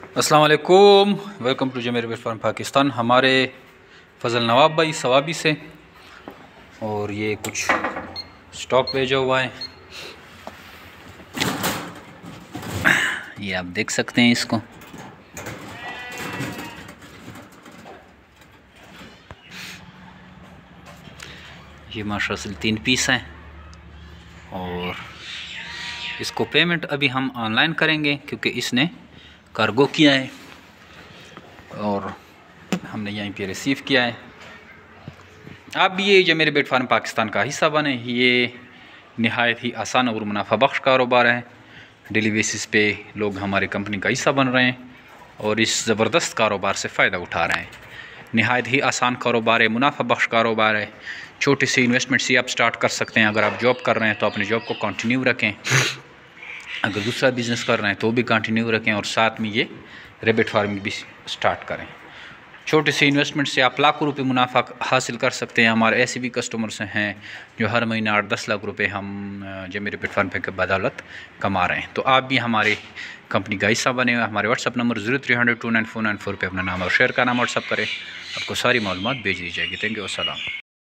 अस्सलाम वालेकुम, welcome to जमेर farm Pakistan. हमारे फजल नवाब भाई सवाबी से, और ये कुछ स्टॉक भेजा हुआ है, ये आप देख सकते हैं इसको। ये माशाअल्लाह से 3 पीस हैं और इसको पेमेंट अभी हम ऑनलाइन करेंगे क्योंकि इसने कार्गो किया है और हमने यहीं पे रिसीव किया है। आप भी ये जमेर बेट फार्म पाकिस्तान का हिस्सा बने। ये नहायत ही आसान और मुनाफा बख्श कारोबार है। डेली बेसिस पे लोग हमारी कंपनी का हिस्सा बन रहे हैं और इस ज़बरदस्त कारोबार से फ़ायदा उठा रहे हैं। नहायत ही आसान कारोबार है, मुनाफा बख्श कारोबार है। छोटे से इन्वेस्टमेंट से आप स्टार्ट कर सकते हैं। अगर आप जॉब कर रहे हैं तो अपनी जॉब को कंटिन्यू रखें, अगर दूसरा बिज़नेस कर रहे हैं तो भी कंटिन्यू रखें और साथ में ये रैबिट फार्मिंग भी स्टार्ट करें। छोटे से इन्वेस्टमेंट से आप लाखों रुपए मुनाफा हासिल कर सकते हैं। हमारे ऐसे भी कस्टमर्स हैं जो हर महीने 8-10 लाख रुपए हम जमेर रैबिट फार्म पे बदौलत कमा रहे हैं। तो आप भी हमारे कंपनी का हिस्सा बने। हमारे व्हाट्सअप नंबर 0300 29494 पे अपना नाम और शेयर का नाम व्हाट्सअप करें, आपको सारी मालूमात भेज दी जाएगी। थैंक यू, अस्सलाम।